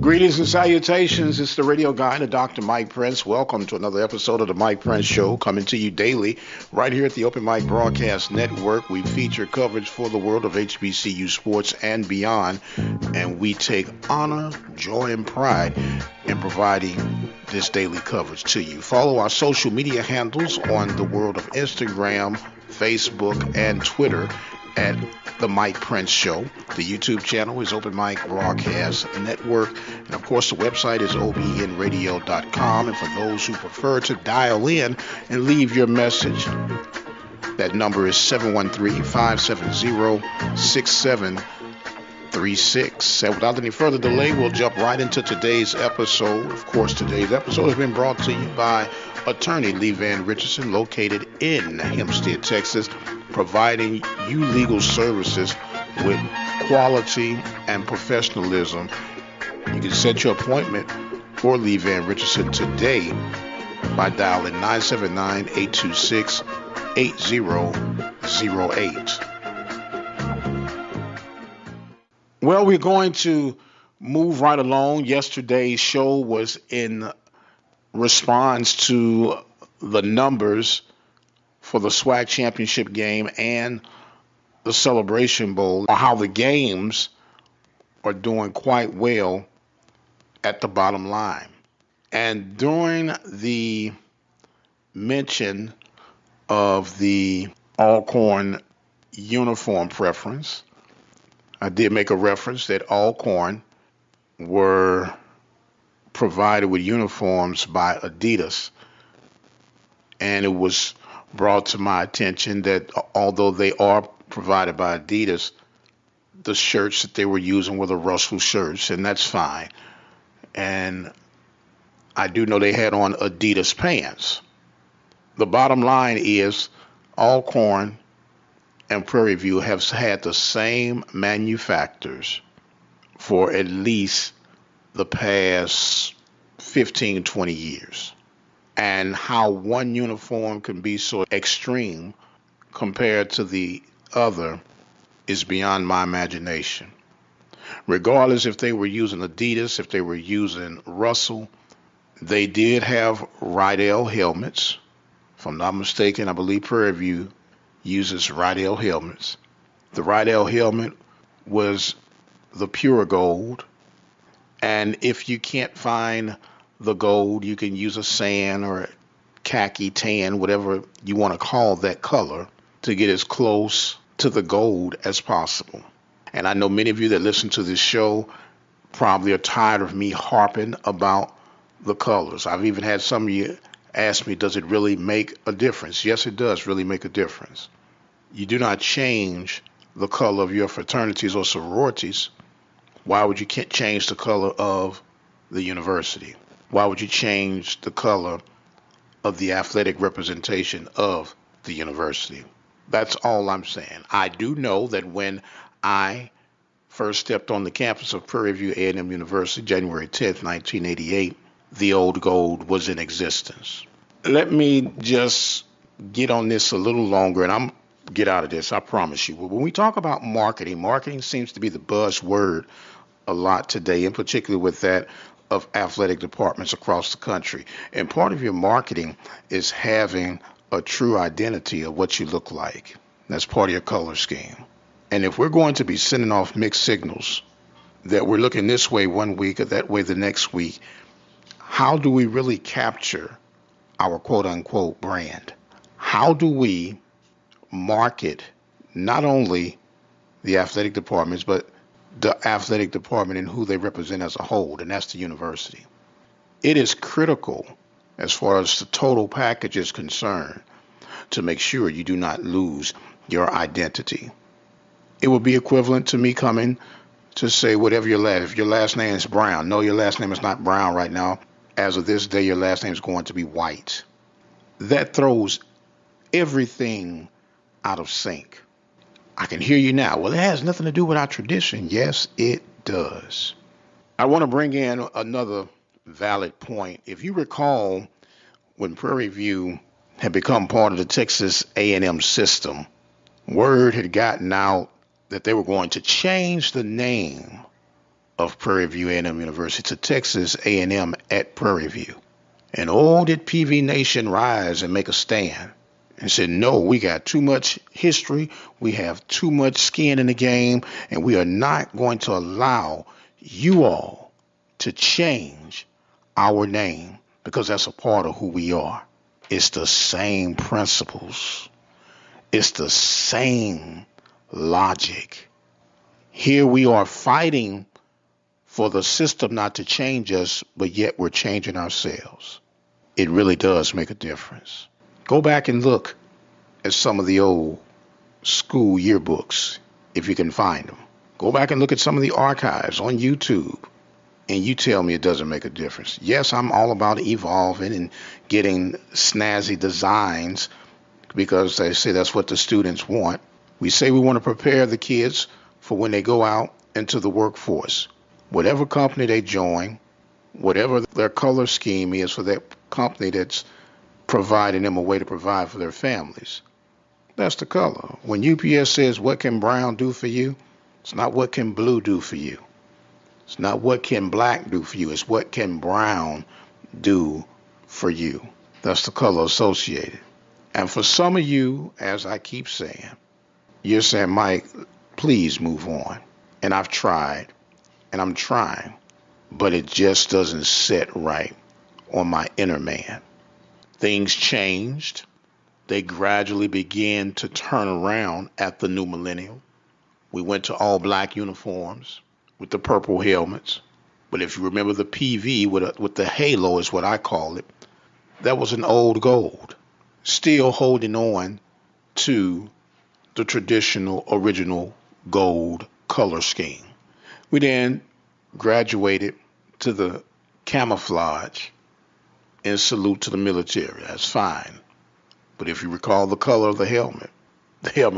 Greetings and salutations. It's the radio guy, the Dr. Mike Prince. Welcome to another episode of the Mike Prince Show, coming to you daily right here at the Open Mic Broadcast Network. We feature coverage for the world of HBCU sports and beyond, and we take honor, joy, and pride in providing this daily coverage to you. Follow our social media handles on the world of Instagram, Facebook, and Twitter at The Mike Prince Show. The YouTube channel is Open Mic Broadcast Network. And of course, the website is obnradio.com. And for those who prefer to dial in and leave your message, that number is 713-570-6736. And without any further delay, we'll jump right into today's episode. Of course, today's episode has been brought to you by attorney Lee Van Richardson, located in Hempstead, Texas, providing you legal services with quality and professionalism. You can set your appointment for Lee Van Richardson today by dialing 979-826-8008. Well, we're going to move right along. Yesterday's show was in response to the numbers for the SWAC championship game and the Celebration Bowl, how the games are doing quite well at the bottom line. And during the mention of the Alcorn uniform preference, I did make a reference that Alcorn were provided with uniforms by Adidas, and it was brought to my attention that although they are provided by Adidas, the shirts that they were using were the Russell shirts, and that's fine. And I do know they had on Adidas pants. The bottom line is Alcorn and Prairie View have had the same manufacturers for at least the past 15, 20 years. And how one uniform can be so extreme compared to the other is beyond my imagination. Regardless if they were using Adidas, if they were using Russell, they did have Rydell helmets. If I'm not mistaken, I believe Prairie View uses Rydell helmets. The Rydell helmet was the pure gold. And if you can't find the gold, you can use a sand or a khaki tan, whatever you want to call that color, to get as close to the gold as possible. And I know many of you that listen to this show probably are tired of me harping about the colors. I've even had some of you ask me, does it really make a difference? Yes, it does really make a difference. You do not change the color of your fraternities or sororities. Why would you change the color of the university? Why would you change the color of the athletic representation of the university? That's all I'm saying. I do know that when I first stepped on the campus of Prairie View A&M University, January 10th, 1988, the old gold was in existence. Let me just get on this a little longer, and I'm get out of this, I promise you. When we talk about marketing, marketing seems to be the buzzword a lot today, in particular with that of athletic departments across the country. And part of your marketing is having a true identity of what you look like. That's part of your color scheme. And if we're going to be sending off mixed signals that we're looking this way one week or that way the next week, how do we really capture our quote-unquote brand? How do we market not only the athletic departments, but the athletic department and who they represent as a whole, and that's the university? It is critical, as far as the total package is concerned, to make sure you do not lose your identity. It would be equivalent to me coming to say whatever if your last name is Brown. No, your last name is not Brown right now. As of this day, your last name is going to be White. That throws everything out of sync. I can hear you now. Well, it has nothing to do with our tradition. Yes, it does. I want to bring in another valid point. If you recall, when Prairie View had become part of the Texas A&M system, word had gotten out that they were going to change the name of Prairie View A&M University to Texas A&M at Prairie View. And oh, did PV Nation rise and make a stand and said, no, we got too much history, we have too much skin in the game, and we are not going to allow you all to change our name because that's a part of who we are. It's the same principles. It's the same logic. Here we are fighting for the system not to change us, but yet we're changing ourselves. It really does make a difference. Go back and look at some of the old school yearbooks, if you can find them. Go back and look at some of the archives on YouTube, and you tell me it doesn't make a difference. Yes, I'm all about evolving and getting snazzy designs because they say that's what the students want. We say we want to prepare the kids for when they go out into the workforce. Whatever company they join, whatever their color scheme is for that company that's providing them a way to provide for their families, that's the color. When UPS says, what can brown do for you? It's not what can blue do for you. It's not what can black do for you. It's what can brown do for you. That's the color associated. And for some of you, as I keep saying, you're saying, Mike, please move on. And I've tried, and I'm trying, but it just doesn't sit right on my inner man. Things changed. They gradually began to turn around at the new millennium. We went to all black uniforms with the purple helmets. But if you remember the PV with the halo is what I call it, that was an old gold. Still holding on to the traditional original gold color scheme. We then graduated to the camouflage and salute to the military. That's fine. But if you recall the color of the helmet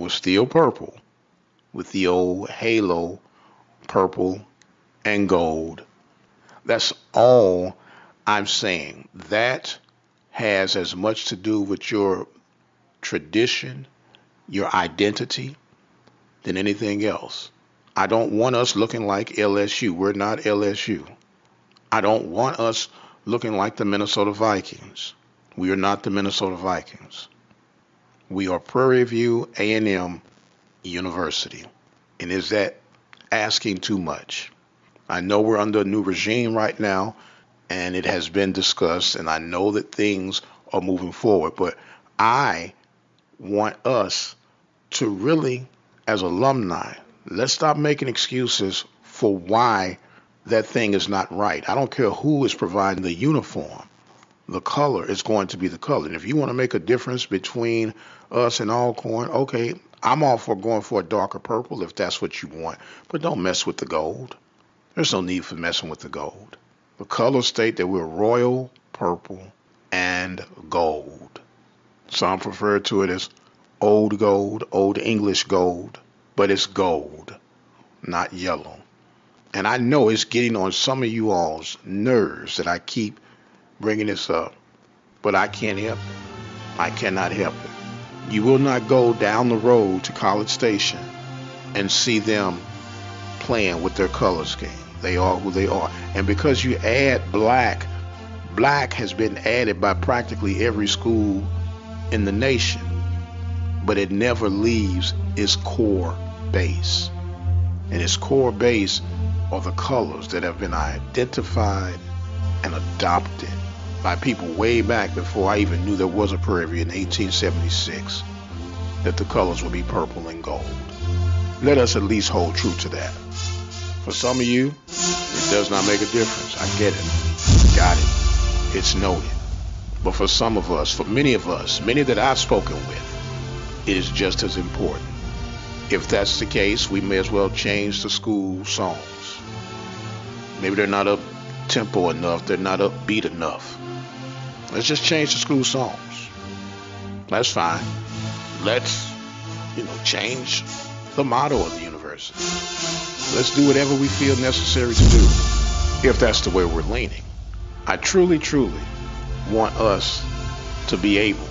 was still purple with the old halo purple and gold. That's all I'm saying. That has as much to do with your tradition, your identity, than anything else. I don't want us looking like LSU. We're not LSU. I don't want us looking like the Minnesota Vikings. We are not the Minnesota Vikings. We are Prairie View A&M University. And is that asking too much? I know we're under a new regime right now, and it has been discussed, and I know that things are moving forward, but I want us to really, as alumni, let's stop making excuses for why that thing is not right. I don't care who is providing the uniform. The color is going to be the color. And if you want to make a difference between us and Alcorn, okay, I'm all for going for a darker purple if that's what you want, but don't mess with the gold. There's no need for messing with the gold. The colors state that we're royal purple and gold. Some refer to it as old gold, old English gold, but it's gold, not yellow. And I know it's getting on some of you all's nerves that I keep bringing this up, but I can't help it. I cannot help it. You will not go down the road to College Station and see them playing with their color scheme. They are who they are. And because you add black, black has been added by practically every school in the nation, but it never leaves its core base. And its core base are the colors that have been identified and adopted by people way back before I even knew there was a Prairie View in 1876, that the colors would be purple and gold. Let us at least hold true to that. For some of you, it does not make a difference. I get it. Got it. It's noted. But for some of us, for many of us, many that I've spoken with, it is just as important. If that's the case, we may as well change the school songs. Maybe they're not up tempo enough, they're not upbeat enough. Let's just change the school songs. That's fine. Let's, change the motto of the university. Let's do whatever we feel necessary to do, if that's the way we're leaning. I truly, truly want us to be able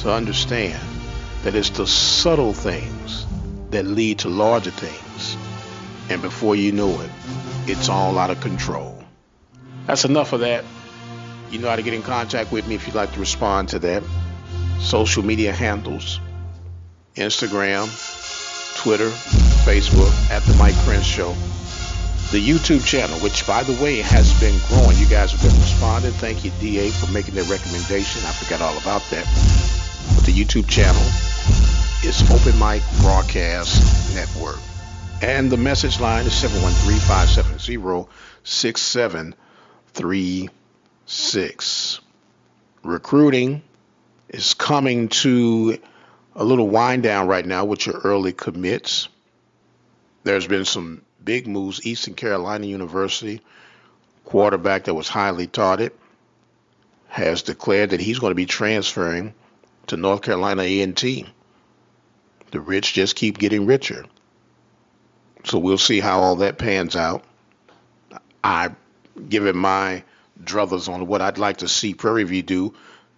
to understand that it's the subtle things that lead to larger things. And before you know it, it's all out of control. That's enough of that. You know how to get in contact with me if you'd like to respond to that. Social media handles: Instagram, Twitter, Facebook, at The Mike Prince Show. The YouTube channel, which, by the way, has been growing. You guys have been responding. Thank you, DA, for making that recommendation. I forgot all about that. But the YouTube channel is Open Mic Broadcast Network. And the message line is 713-570-6736. Recruiting is coming to a little wind down right now with your early commits. There's been some big moves. Eastern Carolina University, quarterback that was highly touted, has declared that he's going to be transferring to North Carolina A&T. The rich just keep getting richer. So we'll see how all that pans out. I've given my druthers on what I'd like to see Prairie View do,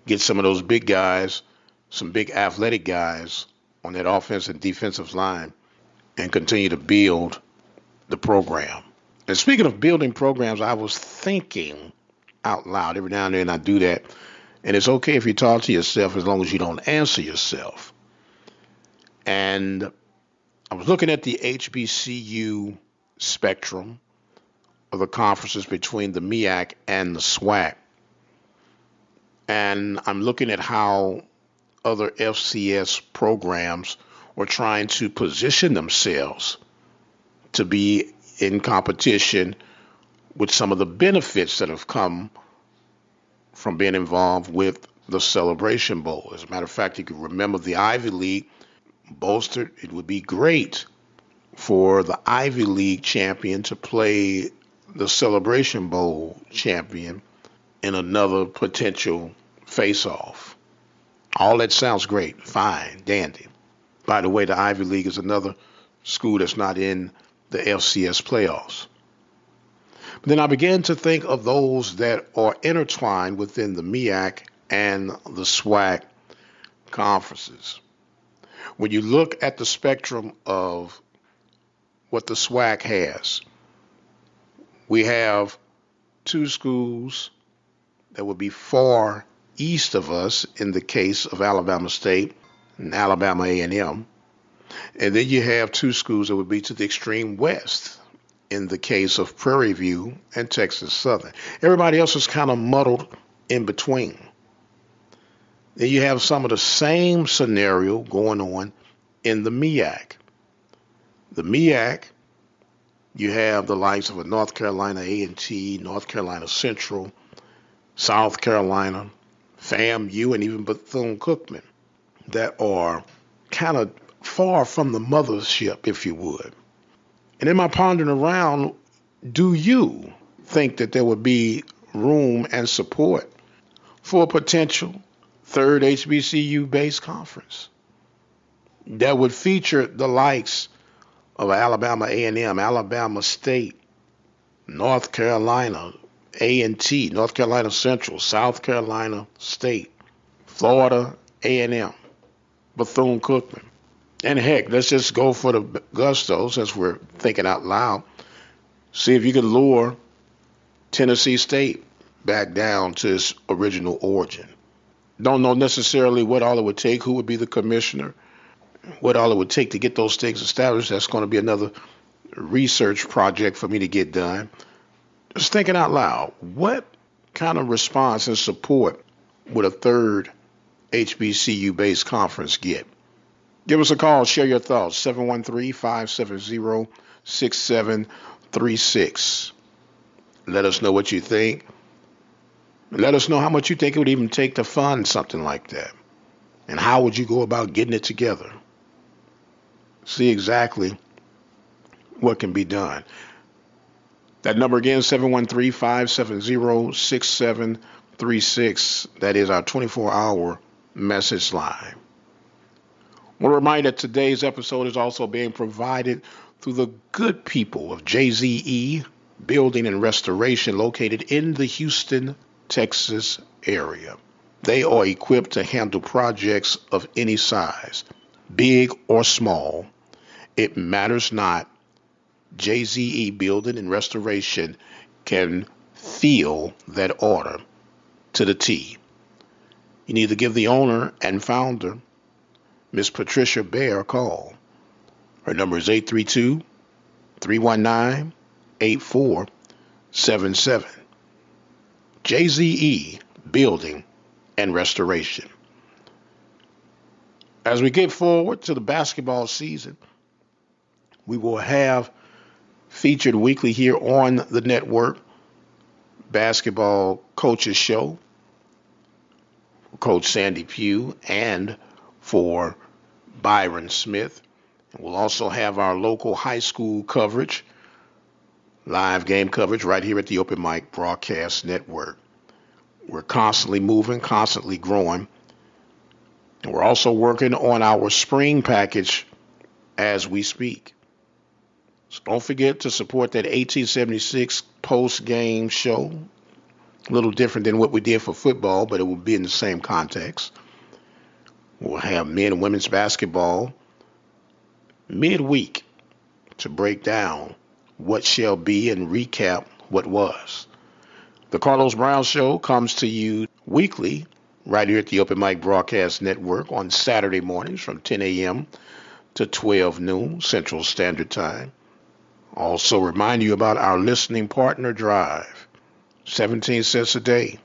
get some of those big guys, some big athletic guys on that offensive and defensive line, and continue to build the program. And speaking of building programs, I was thinking out loud. Every now and then I do that. And it's okay if you talk to yourself as long as you don't answer yourself. And I was looking at the HBCU spectrum of the conferences between the MEAC and the SWAC. And I'm looking at how other FCS programs were trying to position themselves to be in competition with some of the benefits that have come from being involved with the Celebration Bowl. As a matter of fact, you can remember the Ivy League boasted it would be great for the Ivy League champion to play the Celebration Bowl champion in another potential face-off. All that sounds great, fine, dandy. By the way, the Ivy League is another school that's not in the FCS playoffs. But then I began to think of those that are intertwined within the MEAC and the SWAC conferences. When you look at the spectrum of what the SWAC has, we have two schools that would be far east of us in the case of Alabama State and Alabama A&M. And then you have two schools that would be to the extreme west in the case of Prairie View and Texas Southern. Everybody else is kind of muddled in between. Then you have some of the same scenario going on in the MEAC. The MEAC, you have the likes of a North Carolina A&T, North Carolina Central, South Carolina, FAMU, and even Bethune-Cookman that are kind of far from the mothership, if you would. And in my pondering around, do you think that there would be room and support for a potential third HBCU-based conference that would feature the likes of Alabama A&M, Alabama State, North Carolina A&T, North Carolina Central, South Carolina State, Florida A&M, Bethune-Cookman? And heck, let's just go for the gusto since we're thinking out loud. See if you can lure Tennessee State back down to its original origin. Don't know necessarily what all it would take, who would be the commissioner, what all it would take to get those things established. That's going to be another research project for me to get done. Just thinking out loud, what kind of response and support would a third HBCU-based conference get? Give us a call, share your thoughts, 713-570-6736. Let us know what you think. Let us know how much you think it would even take to fund something like that. And how would you go about getting it together? See exactly what can be done. That number again, 713-570-6736. That is our 24-hour message line. I want to remind that today's episode is also being provided through the good people of JZE Building and Restoration located in the Houston, Texas area. They are equipped to handle projects of any size, big or small. It matters not. JZE Building and Restoration can feel that order to the T. You need to give the owner and founder, Miss Patricia Bear, a call. Her number is 832-319-8477. JZE Building and Restoration. As we get forward to the basketball season, we will have featured weekly here on the network basketball coaches show, Coach Sandy Pugh and for Byron Smith. We'll also have our local high school coverage, live game coverage right here at the Open Mic Broadcast Network. We're constantly moving, constantly growing. And we're also working on our spring package as we speak. So don't forget to support that 1876 post-game show. A little different than what we did for football, but it will be in the same context. We'll have men and women's basketball midweek to break down what shall be and recap what was. The Carlos Brown Show comes to you weekly right here at the Open Mic Broadcast Network on Saturday mornings from 10 a.m. to 12 noon Central Standard Time. Also remind you about our listening partner drive. 17 cents a day,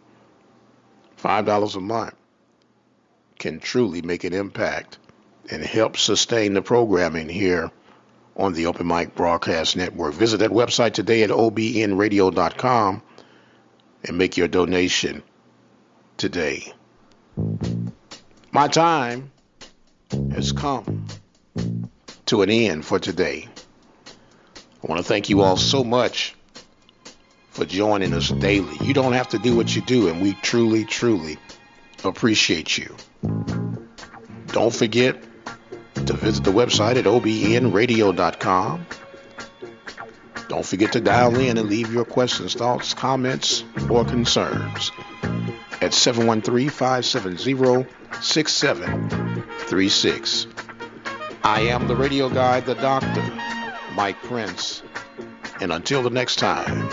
$5 a month can truly make an impact and help sustain the programming here on the Open Mic Broadcast Network. Visit that website today at obnradio.com and make your donation today. My time has come to an end for today. I want to thank you all so much for joining us daily. You don't have to do what you do, and we truly, truly appreciate you. Don't forget to visit the website at obnradio.com. Don't forget to dial in and leave your questions, thoughts, comments, or concerns at 713-570-6736. I am the radio guy, the doctor, Mike Prince. And until the next time,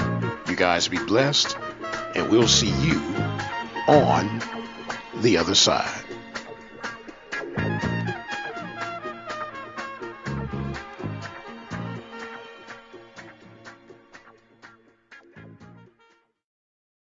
you guys be blessed, and we'll see you on the other side.